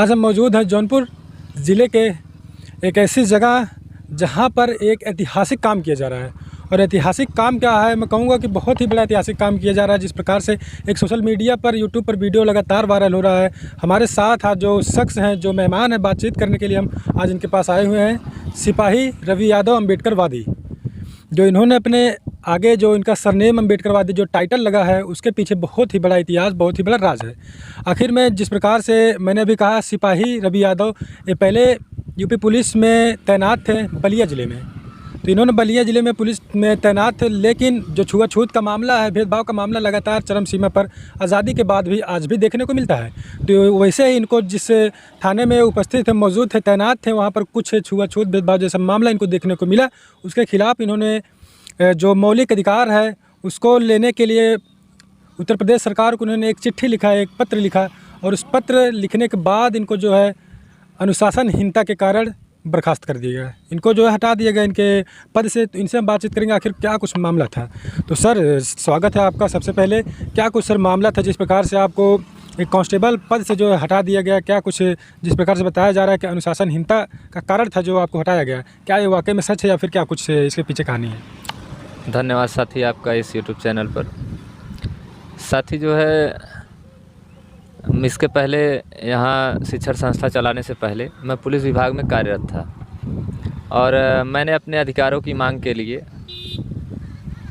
आज हम मौजूद हैं जौनपुर ज़िले के एक ऐसी जगह जहां पर एक ऐतिहासिक काम किया जा रहा है। और ऐतिहासिक काम क्या है, मैं कहूँगा कि बहुत ही बड़ा ऐतिहासिक काम किया जा रहा है। जिस प्रकार से एक सोशल मीडिया पर, यूट्यूब पर वीडियो लगातार वायरल हो रहा है। हमारे साथ आज जो शख्स हैं, जो मेहमान हैं, बातचीत करने के लिए हम आज इनके पास आए हुए हैं। सिपाही रवि यादव अम्बेडकरवादी, जो इन्होंने अपने आगे जो इनका सरनेम अम्बेडकरवादी जो टाइटल लगा है, उसके पीछे बहुत ही बड़ा इतिहास, बहुत ही बड़ा राज है। आखिर में जिस प्रकार से मैंने अभी कहा, सिपाही रवि यादव ये पहले यूपी पुलिस में तैनात थे बलिया ज़िले में। तो इन्होंने बलिया ज़िले में पुलिस में तैनात थे, लेकिन जो छुआछूत का मामला है, भेदभाव का मामला लगातार चरम सीमा पर आज़ादी के बाद भी आज भी देखने को मिलता है। तो वैसे ही इनको जिस थाने में उपस्थित थे, मौजूद थे, तैनात थे, वहाँ पर कुछ छुआछूत भेदभाव जैसा मामला इनको देखने को मिला। उसके खिलाफ़ इन्होंने जो मौलिक अधिकार है उसको लेने के लिए उत्तर प्रदेश सरकार को उन्होंने एक चिट्ठी लिखा, एक पत्र लिखा। और उस पत्र लिखने के बाद इनको जो है अनुशासनहीनता के कारण बर्खास्त कर दिया गया, इनको जो है हटा दिया गया इनके पद से। तो इनसे हम बातचीत करेंगे आखिर क्या कुछ मामला था। तो सर, स्वागत है आपका। सबसे पहले क्या कुछ सर मामला था जिस प्रकार से आपको एक कांस्टेबल पद से जो है हटा दिया गया? क्या कुछ जिस प्रकार से बताया जा रहा है कि अनुशासनहीनता का कारण था जो आपको हटाया गया, क्या ये वाकई में सच है या फिर क्या कुछ इसके पीछे कहानी है? धन्यवाद साथी आपका इस यूट्यूब चैनल पर। साथी जो है, इसके पहले यहाँ शिक्षण संस्था चलाने से पहले मैं पुलिस विभाग में कार्यरत था और मैंने अपने अधिकारों की मांग के लिए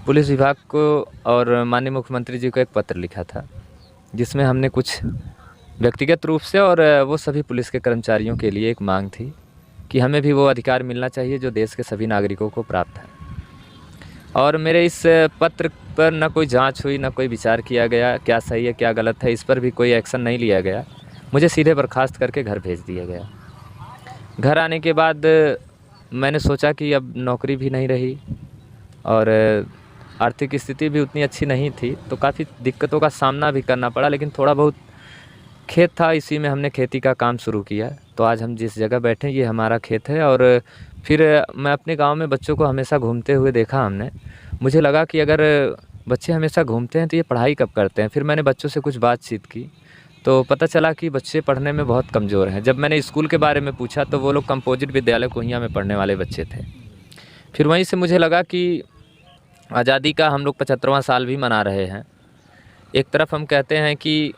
पुलिस विभाग को और माननीय मुख्यमंत्री जी को एक पत्र लिखा था, जिसमें हमने कुछ व्यक्तिगत रूप से और वो सभी पुलिस के कर्मचारियों के लिए एक मांग थी कि हमें भी वो अधिकार मिलना चाहिए जो देश के सभी नागरिकों को प्राप्त है। और मेरे इस पत्र पर न कोई जांच हुई, न कोई विचार किया गया, क्या सही है क्या गलत है, इस पर भी कोई एक्शन नहीं लिया गया। मुझे सीधे बर्खास्त करके घर भेज दिया गया। घर आने के बाद मैंने सोचा कि अब नौकरी भी नहीं रही और आर्थिक स्थिति भी उतनी अच्छी नहीं थी, तो काफ़ी दिक्कतों का सामना भी करना पड़ा। लेकिन थोड़ा बहुत खेत था, इसी में हमने खेती का काम शुरू किया। तो आज हम जिस जगह बैठे हैं ये हमारा खेत है। और फिर मैं अपने गांव में बच्चों को हमेशा घूमते हुए देखा हमने। मुझे लगा कि अगर बच्चे हमेशा घूमते हैं तो ये पढ़ाई कब करते हैं। फिर मैंने बच्चों से कुछ बातचीत की तो पता चला कि बच्चे पढ़ने में बहुत कमज़ोर हैं। जब मैंने स्कूल के बारे में पूछा तो वो लोग कंपोजिट विद्यालय कोहिया में पढ़ने वाले बच्चे थे। फिर वहीं से मुझे लगा कि आज़ादी का हम लोग 75वां साल भी मना रहे हैं। एक तरफ हम कहते हैं कि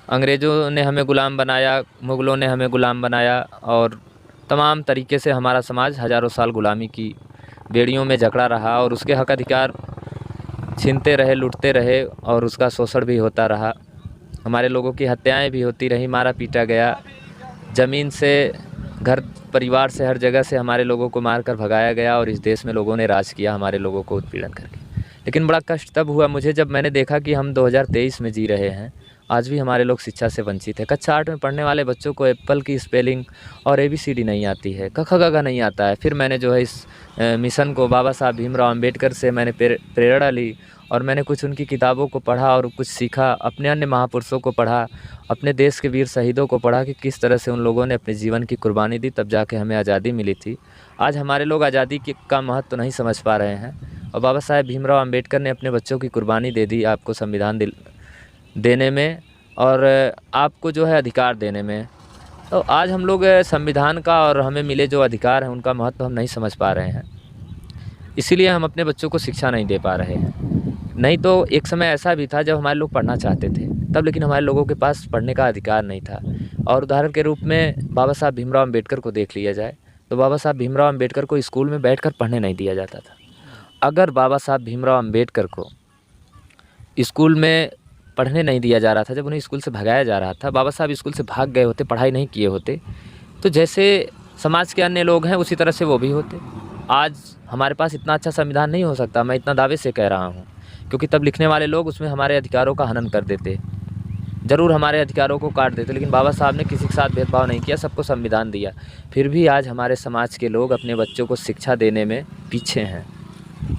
अंग्रेज़ों ने हमें ग़ुलाम बनाया, मुग़लों ने हमें ग़ुलाम बनाया और तमाम तरीके से हमारा समाज हज़ारों साल ग़ुलामी की बेड़ियों में जकड़ा रहा और उसके हक अधिकार छीनते रहे, लूटते रहे और उसका शोषण भी होता रहा। हमारे लोगों की हत्याएं भी होती रही, मारा पीटा गया, ज़मीन से, घर परिवार से, हर जगह से हमारे लोगों को मारकर भगाया गया और इस देश में लोगों ने राज किया हमारे लोगों को उत्पीड़न करके। लेकिन बड़ा कष्ट तब हुआ मुझे जब मैंने देखा कि हम 2023 में जी रहे हैं, आज भी हमारे लोग शिक्षा से वंचित है। कक्षा 8 में पढ़ने वाले बच्चों को एप्पल की स्पेलिंग और ABCD नहीं आती है, क ख ग घ नहीं आता है। फिर मैंने जो है इस मिशन को बाबा साहब भीमराव अम्बेडकर से मैंने प्रेरणा ली और मैंने कुछ उनकी किताबों को पढ़ा और कुछ सीखा, अपने अन्य महापुरुषों को पढ़ा, अपने देश के वीर शहीदों को पढ़ा कि किस तरह से उन लोगों ने अपने जीवन की कुर्बानी दी, तब जाके हमें आज़ादी मिली थी। आज हमारे लोग आज़ादी का महत्व तो नहीं समझ पा रहे हैं और बाबा साहेब भीमराव अम्बेडकर ने अपने बच्चों की कुर्बानी दे दी आपको संविधान देने में और आपको जो है अधिकार देने में। तो आज हम लोग संविधान का और हमें मिले जो अधिकार हैं उनका महत्व हम नहीं समझ पा रहे हैं, इसीलिए हम अपने बच्चों को शिक्षा नहीं दे पा रहे हैं। नहीं तो एक समय ऐसा भी था जब हमारे लोग पढ़ना चाहते थे तब, लेकिन हमारे लोगों के पास पढ़ने का अधिकार नहीं था। और उदाहरण के रूप में बाबा साहब भीमराव अम्बेडकर को देख लिया जाए तो बाबा साहब भीमराव अम्बेडकर को स्कूल में बैठकर पढ़ने नहीं दिया जाता था। अगर बाबा साहब भीमराव अम्बेडकर को स्कूल में पढ़ने नहीं दिया जा रहा था, जब उन्हें स्कूल से भगाया जा रहा था, बाबा साहब स्कूल से भाग गए होते, पढ़ाई नहीं किए होते, तो जैसे समाज के अन्य लोग हैं उसी तरह से वो भी होते। आज हमारे पास इतना अच्छा संविधान नहीं हो सकता, मैं इतना दावे से कह रहा हूँ, क्योंकि तब लिखने वाले लोग उसमें हमारे अधिकारों का हनन कर देते, ज़रूर हमारे अधिकारों को काट देते। लेकिन बाबा साहब ने किसी के साथ भेदभाव नहीं किया, सबको संविधान दिया। फिर भी आज हमारे समाज के लोग अपने बच्चों को शिक्षा देने में पीछे हैं।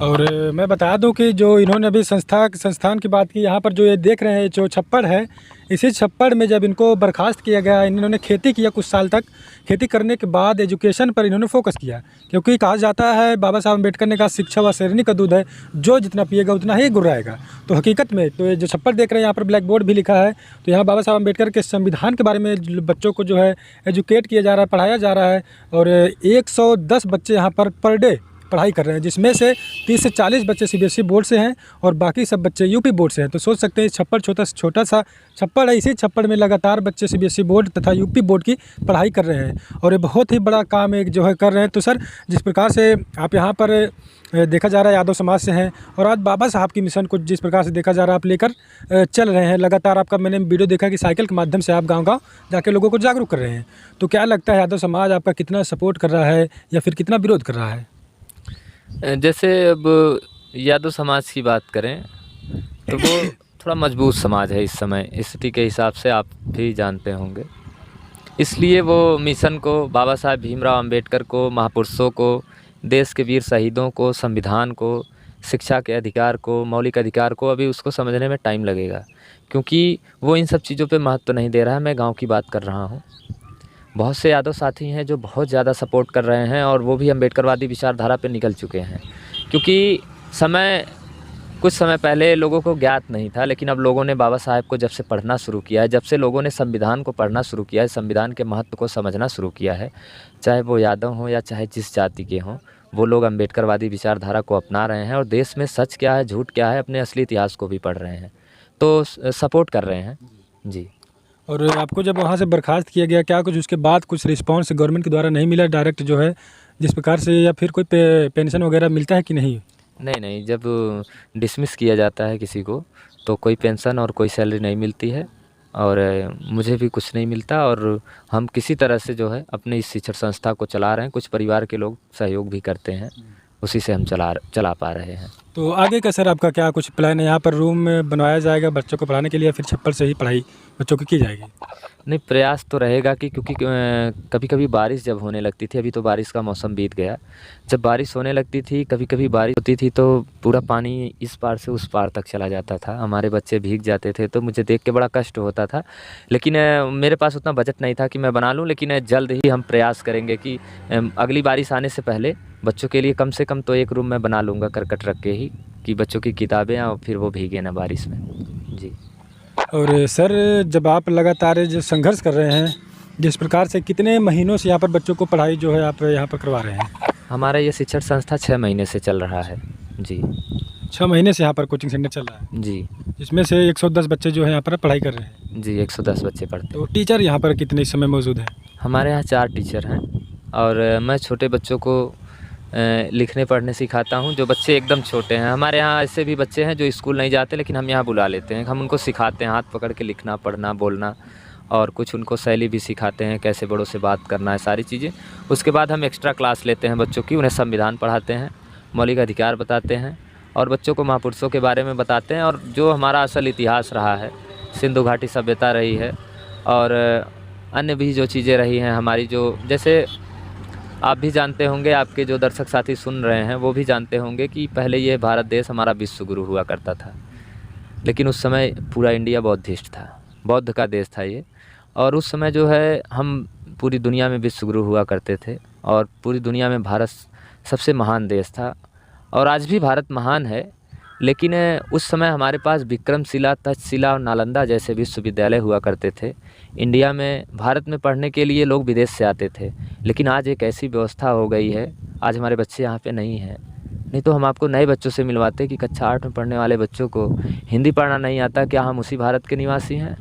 और मैं बता दूं कि जो इन्होंने अभी संस्थान की बात की, यहाँ पर जो ये देख रहे हैं जो छप्पड़ है, इसी छप्पड़ में जब इनको बर्खास्त किया गया, इन्होंने खेती किया कुछ साल तक। खेती करने के बाद एजुकेशन पर इन्होंने फोकस किया, क्योंकि कहा जाता है बाबा साहब अम्बेडकर ने कहा शिक्षा व शेरनी का दूध है, जो जितना पिएगा उतना ही गुर्राएगा। तो हकीकत में तो ये जो छप्पड़ देख रहे हैं यहाँ पर ब्लैक बोर्ड भी लिखा है, तो यहाँ बाबा साहब अम्बेडकर के संविधान के बारे में बच्चों को जो है एजुकेट किया जा रहा है, पढ़ाया जा रहा है। और 110 बच्चे यहाँ पर डे पढ़ाई कर रहे हैं, जिसमें से 30 से 40 बच्चे सीबीएसई बोर्ड से हैं और बाकी सब बच्चे यूपी बोर्ड से हैं। तो सोच सकते हैं छप्पड़ छोटा सा छप्पड़ है, इसी छप्पड़ में लगातार बच्चे सीबीएसई बोर्ड तथा यूपी बोर्ड की पढ़ाई कर रहे हैं और ये बहुत ही बड़ा काम एक जो है कर रहे हैं। तो सर, जिस प्रकार से आप यहाँ पर देखा जा रहा है यादव समाज से हैं और आज बाबा साहब की मिशन को जिस प्रकार से देखा जा रहा है आप लेकर चल रहे हैं लगातार। आपका मैंने वीडियो देखा कि साइकिल के माध्यम से आप गाँव-गाँव जाके लोगों को जागरूक कर रहे हैं। तो क्या लगता है यादव समाज आपका कितना सपोर्ट कर रहा है या फिर कितना विरोध कर रहा है? जैसे अब यादव समाज की बात करें तो वो थोड़ा मजबूत समाज है इस समय, स्थिति के हिसाब से आप भी जानते होंगे। इसलिए वो मिशन को, बाबा साहब भीमराव अंबेडकर को, महापुरुषों को, देश के वीर शहीदों को, संविधान को, शिक्षा के अधिकार को, मौलिक अधिकार को, अभी उसको समझने में टाइम लगेगा, क्योंकि वो इन सब चीज़ों पे महत्व नहीं दे रहा है। मैं गांव की बात कर रहा हूँ। बहुत से यादव साथी हैं जो बहुत ज़्यादा सपोर्ट कर रहे हैं और वो भी अम्बेडकरवादी विचारधारा पे निकल चुके हैं, क्योंकि कुछ समय पहले लोगों को ज्ञात नहीं था, लेकिन अब लोगों ने बाबा साहब को जब से पढ़ना शुरू किया है, जब से लोगों ने संविधान को पढ़ना शुरू किया है, संविधान के महत्व को समझना शुरू किया है, चाहे वो यादव हों या चाहे जिस जाति के हों, वो लोग अम्बेडकरवादी विचारधारा को अपना रहे हैं और देश में सच क्या है, झूठ क्या है, अपने असली इतिहास को भी पढ़ रहे हैं, तो सपोर्ट कर रहे हैं जी। और आपको जब वहाँ से बर्खास्त किया गया, क्या कुछ उसके बाद कुछ रिस्पांस गवर्नमेंट के द्वारा नहीं मिला डायरेक्ट जो है जिस प्रकार से, या फिर कोई पेंशन वगैरह मिलता है कि नहीं? नहीं, जब डिसमिस किया जाता है किसी को तो कोई पेंशन और कोई सैलरी नहीं मिलती है और मुझे भी कुछ नहीं मिलता और हम किसी तरह से जो है अपनी इस शिक्षण संस्था को चला रहे हैं। कुछ परिवार के लोग सहयोग भी करते हैं, उसी से हम चला पा रहे हैं। तो आगे का सर आपका क्या कुछ प्लान है? यहाँ पर रूम बनवाया जाएगा बच्चों को पढ़ाने के लिए या फिर छप्पर से ही पढ़ाई बच्चों की जाएगी? नहीं, प्रयास तो रहेगा कि क्योंकि कभी कभी बारिश जब होने लगती थी, अभी तो बारिश का मौसम बीत गया, जब बारिश होने लगती थी, कभी कभी बारिश होती थी तो पूरा पानी इस पार से उस पार तक चला जाता था, हमारे बच्चे भीग जाते थे, तो मुझे देख के बड़ा कष्ट होता था। लेकिन मेरे पास उतना बजट नहीं था कि मैं बना लूँ, लेकिन जल्द ही हम प्रयास करेंगे कि अगली बारिश आने से पहले बच्चों के लिए कम से कम तो एक रूम मैं बना लूँगा करकट रख के ही, कि बच्चों की किताबें और फिर वो भीगे ना बारिश में जी। और सर, जब आप लगातार जो संघर्ष कर रहे हैं जिस प्रकार से, कितने महीनों से यहाँ पर बच्चों को पढ़ाई जो है आप यहाँ पर करवा रहे हैं? हमारा ये शिक्षण संस्था 6 महीने से चल रहा है जी। 6 महीने से यहाँ पर कोचिंग सेंटर चल रहा है जी, जिसमें से 110 बच्चे जो है यहाँ पर पढ़ाई कर रहे हैं जी 110 बच्चे पढ़ते हैं। तो टीचर यहाँ पर कितने इस समय मौजूद हैं? हमारे यहाँ 4 टीचर हैं और मैं छोटे बच्चों को लिखने पढ़ने सिखाता हूँ। जो बच्चे एकदम छोटे हैं, हमारे यहाँ ऐसे भी बच्चे हैं जो स्कूल नहीं जाते, लेकिन हम यहाँ बुला लेते हैं, हम उनको सिखाते हैं हाथ पकड़ के लिखना, पढ़ना, बोलना, और कुछ उनको शैली भी सिखाते हैं, कैसे बड़ों से बात करना है, सारी चीज़ें। उसके बाद हम एक्स्ट्रा क्लास लेते हैं बच्चों की, उन्हें संविधान पढ़ाते हैं, मौलिक अधिकार बताते हैं और बच्चों को महापुरुषों के बारे में बताते हैं और जो हमारा असल इतिहास रहा है, सिंधु घाटी सभ्यता रही है और अन्य भी जो चीज़ें रही हैं हमारी, जो जैसे आप भी जानते होंगे, आपके जो दर्शक साथी सुन रहे हैं वो भी जानते होंगे कि पहले ये भारत देश हमारा विश्व गुरु हुआ करता था, लेकिन उस समय पूरा इंडिया बौद्धिस्ट था, बौद्ध का देश था ये, और उस समय जो है हम पूरी दुनिया में विश्व गुरु हुआ करते थे और पूरी दुनिया में भारत सबसे महान देश था और आज भी भारत महान है। लेकिन उस समय हमारे पास विक्रमशिला, तक्षशिला और नालंदा जैसे विश्वविद्यालय हुआ करते थे। इंडिया में, भारत में पढ़ने के लिए लोग विदेश से आते थे, लेकिन आज एक ऐसी व्यवस्था हो गई है, आज हमारे बच्चे यहाँ पे नहीं हैं। नहीं तो हम आपको नए बच्चों से मिलवाते कि कक्षा 8 में पढ़ने वाले बच्चों को हिंदी पढ़ना नहीं आता, क्या हम उसी भारत के निवासी हैं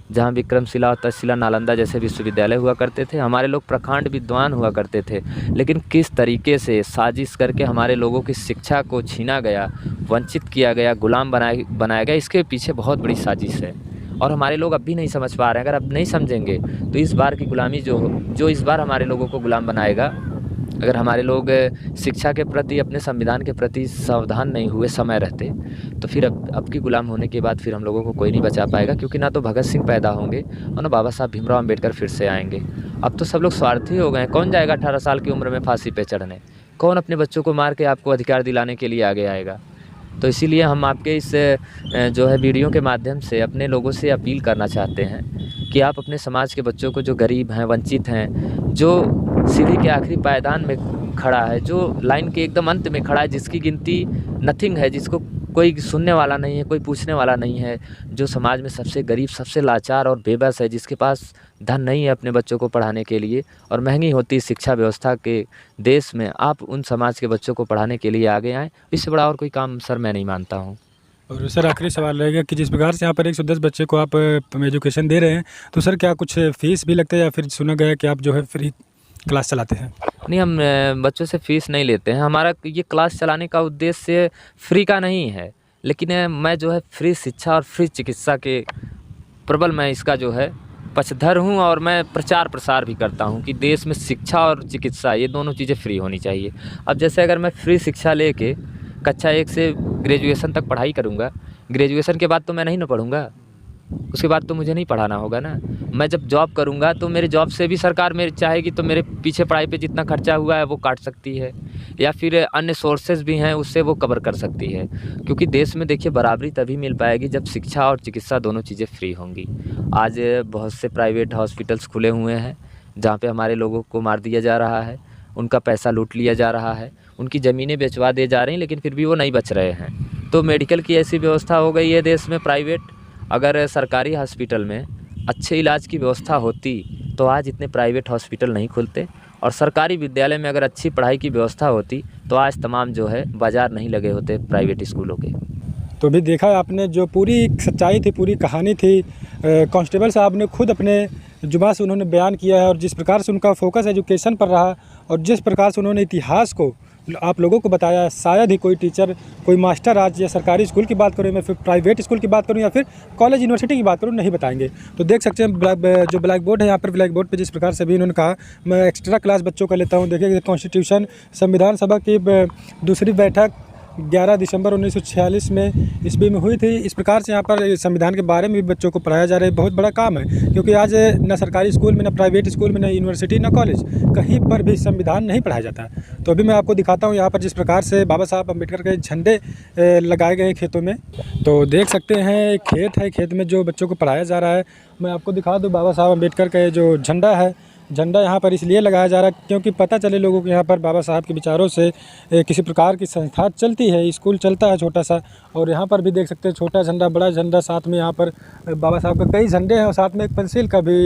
जहाँ विक्रमशिला और तक्षशिला, नालंदा जैसे विश्वविद्यालय हुआ करते थे? हमारे लोग प्रखंड विद्वान हुआ करते थे, लेकिन किस तरीके से साजिश करके हमारे लोगों की शिक्षा को छीना गया, वंचित किया गया, गुलाम बनाया गया, इसके पीछे बहुत बड़ी साजिश है और हमारे लोग अब भी नहीं समझ पा रहे हैं। अगर अब नहीं समझेंगे तो इस बार की गुलामी जो इस बार हमारे लोगों को गुलाम बनाएगा, अगर हमारे लोग शिक्षा के प्रति, अपने संविधान के प्रति सावधान नहीं हुए समय रहते, तो फिर अब की गुलाम होने के बाद फिर हम लोगों को कोई नहीं बचा पाएगा, क्योंकि ना तो भगत सिंह पैदा होंगे और ना बाबा साहब भीमराव अंबेडकर फिर से आएंगे। अब तो सब लोग स्वार्थी हो गए हैं, कौन जाएगा 18 साल की उम्र में फांसी पे चढ़ने? कौन अपने बच्चों को मार के आपको अधिकार दिलाने के लिए आगे आएगा। तो इसीलिए हम आपके इस जो है वीडियो के माध्यम से अपने लोगों से अपील करना चाहते हैं कि आप अपने समाज के बच्चों को, जो गरीब हैं, वंचित हैं, जो सीढ़ी के आखिरी पायदान में खड़ा है, जो लाइन के एकदम अंत में खड़ा है, जिसकी गिनती नथिंग है, जिसको कोई सुनने वाला नहीं है, कोई पूछने वाला नहीं है, जो समाज में सबसे गरीब, सबसे लाचार और बेबस है, जिसके पास धन नहीं है अपने बच्चों को पढ़ाने के लिए और महंगी होती शिक्षा व्यवस्था के देश में आप उन समाज के बच्चों को पढ़ाने के लिए आगे आएँ। इससे बड़ा और कोई काम सर मैं नहीं मानता हूँ। और सर आखिरी सवाल रहेगा कि जिस प्रकार से यहाँ पर 110 बच्चे को आप एजुकेशन दे रहे हैं, तो सर क्या कुछ फ़ीस भी लगता है या फिर सुना गया है कि आप जो है फ्री क्लास चलाते हैं? नहीं, हम बच्चों से फ़ीस नहीं लेते हैं। हमारा ये क्लास चलाने का उद्देश्य फ्री का नहीं है, लेकिन मैं जो है फ्री शिक्षा और फ्री चिकित्सा के प्रबल मैं इसका जो है पक्षधर हूँ और मैं प्रचार प्रसार भी करता हूँ कि देश में शिक्षा और चिकित्सा ये दोनों चीज़ें फ्री होनी चाहिए। अब जैसे अगर मैं फ्री शिक्षा लेके कक्षा 1 से ग्रेजुएशन तक पढ़ाई करूँगा, ग्रेजुएशन के बाद तो मैं नहीं ना पढ़ूँगा, उसके बाद तो मुझे नहीं पढ़ाना होगा ना। मैं जब जॉब करूँगा तो मेरे जॉब से भी सरकार मेरे चाहेगी तो मेरे पीछे पढ़ाई पे जितना खर्चा हुआ है वो काट सकती है, या फिर अन्य सोर्सेज भी हैं उससे वो कवर कर सकती है। क्योंकि देश में देखिए बराबरी तभी मिल पाएगी जब शिक्षा और चिकित्सा दोनों चीज़ें फ्री होंगी। आज बहुत से प्राइवेट हॉस्पिटल्स खुले हुए हैं जहाँ पे हमारे लोगों को मार दिया जा रहा है, उनका पैसा लूट लिया जा रहा है, उनकी ज़मीनें बेचवा दी जा रही हैं, लेकिन फिर भी वो नहीं बच रहे हैं। तो मेडिकल की ऐसी व्यवस्था हो गई है देश में प्राइवेट, अगर सरकारी हॉस्पिटल में अच्छे इलाज की व्यवस्था होती तो आज इतने प्राइवेट हॉस्पिटल नहीं खुलते, और सरकारी विद्यालय में अगर अच्छी पढ़ाई की व्यवस्था होती तो आज तमाम जो है बाज़ार नहीं लगे होते प्राइवेट स्कूलों के। तो भी देखा आपने जो पूरी सच्चाई थी, पूरी कहानी थी, कांस्टेबल साहब ने खुद अपने जुबान से उन्होंने बयान किया है, और जिस प्रकार से उनका फोकस एजुकेशन पर रहा और जिस प्रकार से उन्होंने इतिहास को आप लोगों को बताया, शायद ही कोई टीचर, कोई मास्टर आज या सरकारी स्कूल की बात करूँ, मैं फिर प्राइवेट स्कूल की बात करूँ या फिर कॉलेज यूनिवर्सिटी की बात करूँ, नहीं बताएंगे। तो देख सकते हैं जो ब्लैक बोर्ड है, यहाँ पर ब्लैक बोर्ड पे जिस प्रकार से भी उन्होंने कहा मैं एक्स्ट्रा क्लास बच्चों का लेता हूँ। देखिए कॉन्स्टिट्यूशन संविधान सभा की दूसरी बैठक 11 दिसंबर 1946 में ईस्वी में हुई थी। इस प्रकार से यहाँ पर संविधान के बारे में भी बच्चों को पढ़ाया जा रहा है। बहुत बड़ा काम है, क्योंकि आज न सरकारी स्कूल में, न प्राइवेट स्कूल में, न यूनिवर्सिटी, न कॉलेज, कहीं पर भी संविधान नहीं पढ़ाया जाता। तो अभी मैं आपको दिखाता हूँ यहाँ पर जिस प्रकार से बाबा साहब अम्बेडकर के झंडे लगाए गए खेतों में। तो देख सकते हैं एक खेत है, खेत में जो बच्चों को पढ़ाया जा रहा है। मैं आपको दिखा दूँ बाबा साहब अम्बेडकर का जो झंडा है, झंडा यहाँ पर इसलिए लगाया जा रहा है क्योंकि पता चले लोगों को यहाँ पर बाबा साहब के विचारों से किसी प्रकार की संस्था चलती है, स्कूल चलता है छोटा सा। और यहाँ पर भी देख सकते हैं छोटा झंडा, बड़ा झंडा, साथ में यहाँ पर बाबा साहब का कई झंडे हैं और साथ में एक पेंसिल का भी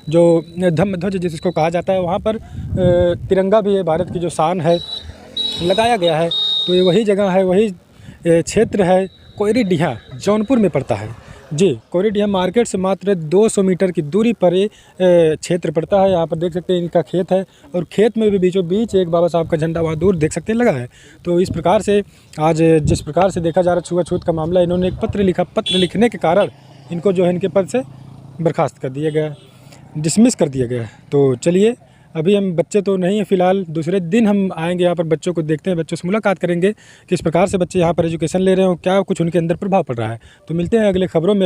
जो धम्म ध्वज जिसको कहा जाता है, वहाँ पर तिरंगा भी है, भारत की जो शान है, लगाया गया है। तो ये वही जगह है, वही क्षेत्र है, कोयरीडीहा जौनपुर में पड़ता है जी। कोयरीडीहा मार्केट से मात्र 200 मीटर की दूरी पर ये क्षेत्र पड़ता है। यहाँ पर देख सकते हैं इनका खेत है, और खेत में भी बीचों बीच एक बाबा साहब का झंडा वहाँ दूर देख सकते हैं लगा है। तो इस प्रकार से आज जिस प्रकार से देखा जा रहा है छुआछूत का मामला, इन्होंने एक पत्र लिखा, पत्र लिखने के कारण इनको जो है इनके पद से बर्खास्त कर दिया गया, डिसमिस कर दिया गया। तो चलिए, अभी हम बच्चे तो नहीं हैं फ़िलहाल, दूसरे दिन हम आएंगे यहाँ पर, बच्चों को देखते हैं, बच्चों से मुलाकात करेंगे किस प्रकार से बच्चे यहाँ पर एजुकेशन ले रहे हो, क्या कुछ उनके अंदर प्रभाव पड़ रहा है। तो मिलते हैं अगले खबरों में।